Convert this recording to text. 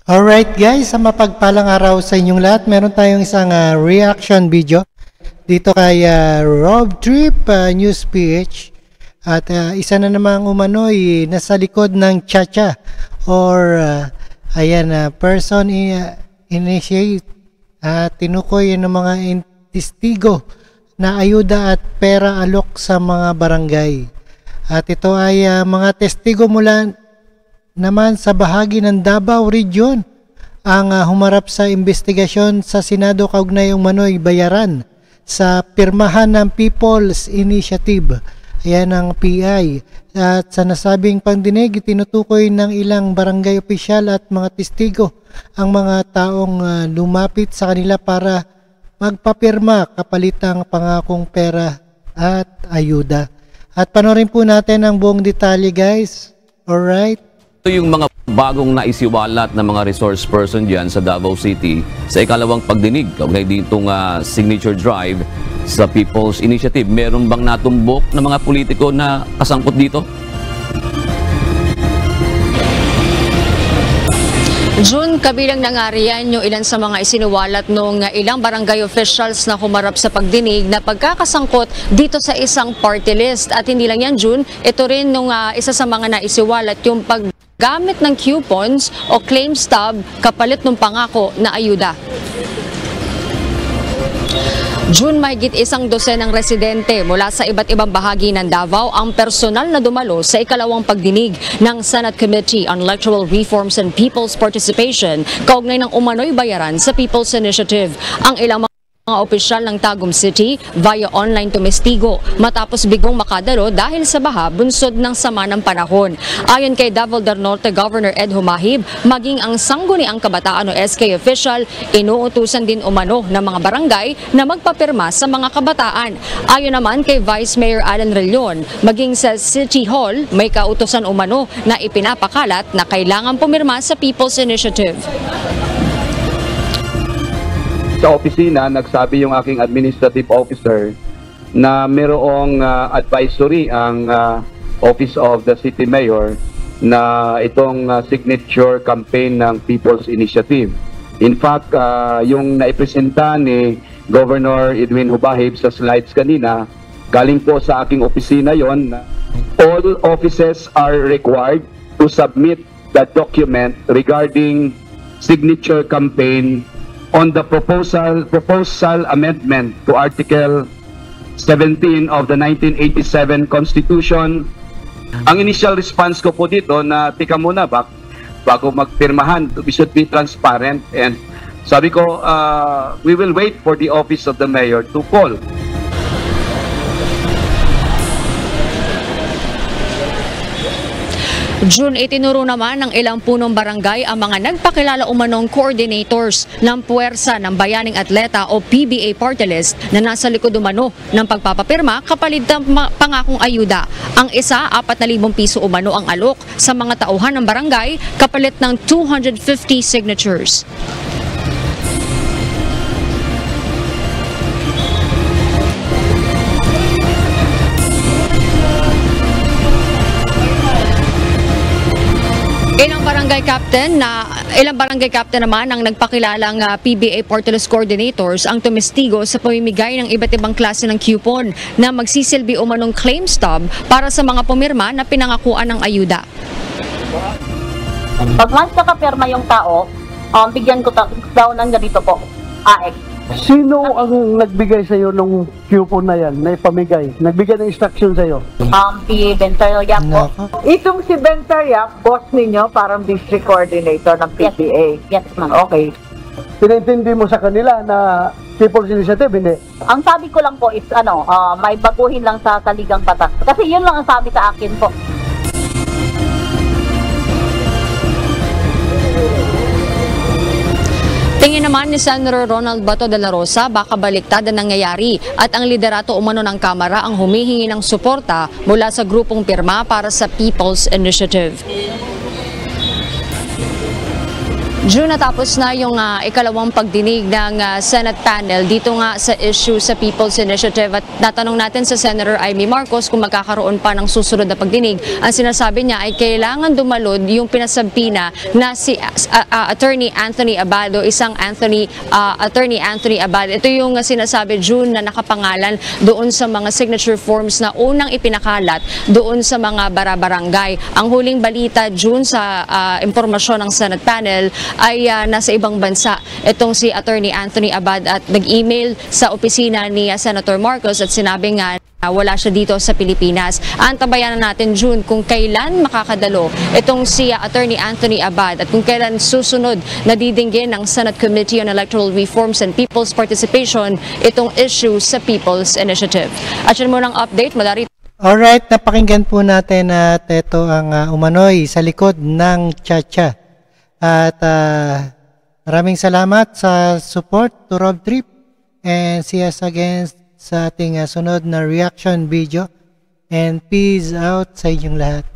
Alright guys, sa mapagpalang araw sa inyong lahat, meron tayong isang reaction video dito kay Rob Trip News PH. At isa na namang umano'y nasa likod ng Chacha or person initiate tinukoy ng mga testigo na ayuda at pera alok sa mga barangay. At ito ay mga testigo mula naman sa bahagi ng Davao Region ang humarap sa investigasyon sa Senado kaugnay umano'y bayaran sa pirmahan ng People's Initiative. Ayan ang PI. At sa nasabing pagdinig, tinutukoy ng ilang barangay opisyal at mga testigo ang mga taong lumapit sa kanila para magpapirma kapalitang pangakong pera at ayuda. At panoorin po natin ang buong detalye guys. Alright? Ito yung mga bagong naisiwalat na mga resource person dyan sa Davao City sa ikalawang pagdinig kaugnay ditong signature drive sa People's Initiative. Meron bang natumbok na mga politiko na kasangkot dito? June, kabilang na nga riyan yung ilan sa mga isinuwalat nung ilang barangay officials na humarap sa pagdinig na pagkakasangkot dito sa isang party list. At hindi lang yan, June, ito rin nung isa sa mga naisiwalat yung paggamit ng coupons o claim stub kapalit ng pangako na ayuda. June, mahigit 12 ng residente mula sa iba't ibang bahagi ng Davao ang personal na dumalo sa ikalawang pagdinig ng Senate Committee on Electoral Reforms and People's Participation kaugnay ng umano'y bayaran sa People's Initiative. Ang ilang mga opisyal ng Tagum City via online tumestigo matapos bigong makadalo dahil sa baha bunsod ng sama ng panahon. Ayon kay Davao del Norte Governor Ed Humahib, maging ang sangguniang kabataan o SK official, inuutusan din umano ng mga barangay na magpapirma sa mga kabataan. Ayon naman kay Vice Mayor Alan Rellion, maging sa City Hall may kautusan umano na ipinapakalat na kailangan pumirma sa People's Initiative. Sa opisina, nagsabi yung aking administrative officer na mayroong advisory ang Office of the City Mayor na itong signature campaign ng People's Initiative. In fact, yung naipresenta ni Governor Edwin Hubahib sa slides kanina, galing po sa aking opisina yon. All offices are required to submit the document regarding signature campaign on the proposal amendment to Article 17 of the 1987 Constitution. Ang initial response ko po dito na tika muna bago magpirmahan, we should be transparent, and sabi ko we will wait for the office of the mayor to call. June, itinuro naman ng ilang punong barangay ang mga nagpakilala umanong coordinators ng Puwersa ng Bayaning Atleta o PBA Party List na nasa likod umano ng pagpapapirma kapalit ng pangakong ayuda. Ang isa, 4,000 piso umano ang alok sa mga tauhan ng barangay kapalit ng 250 signatures. Ilang barangay captain naman ang nagpakilalang PBA Party List coordinators ang tumestigo sa pamimigay ng iba't ibang klase ng coupon na magsisilbi umanong claim stub para sa mga pumirma na pinangakuan ng ayuda. Pag once nakapirma yung tao, bigyan ko daw ng ganito po, AX. Sino ang nagbigay sa iyo ng coupon na yan, na ipamigay? Nagbigay ng instruction sa iyo? Si Benteria po. Itong si Benteria, boss ninyo, parang district coordinator ng PBA. Yes, ma'am. Okay. Pinintindi mo sa kanila na People's Initiative, hindi? Ang sabi ko lang po is, may baguhin lang sa saligang batas. Kasi yun lang ang sabi sa akin po. Tingin naman ni Senator Ronald Bato de la Rosa, baka baliktad ang nangyayari at ang liderato umano ng Kamara ang humihingi ng suporta mula sa grupong pirma para sa People's Initiative. June, natapos na yung ikalawang pagdinig ng Senate panel dito nga sa issue sa People's Initiative at natanong natin sa Senator Amy Marcos kung magkakaroon pa ng susunod na pagdinig. Ang sinasabi niya ay kailangan dumalod yung pinasabpina na si Attorney Anthony Abado, Attorney Anthony Abado. Ito yung sinasabi, June, na nakapangalan doon sa mga signature forms na unang ipinakalat doon sa mga barabarangay. Ang huling balita, June, sa impormasyon ng Senate panel ay nasa ibang bansa. Itong si Attorney Anthony Abad at nag-email sa opisina ni Senator Marcos at sinabi nga wala siya dito sa Pilipinas. Antabayan na natin, June, kung kailan makakadalo itong si Attorney Anthony Abad at kung kailan susunod na didinggin ng Senate Committee on Electoral Reforms and People's Participation itong issue sa People's Initiative. At yun mo ng update mula rito. Alright, napakinggan po natin at ito ang umano'y sa likod ng Chacha. At maraming salamat sa support to Rob Trip and see us again sa ating sunod na reaction video and peace out sa inyong lahat.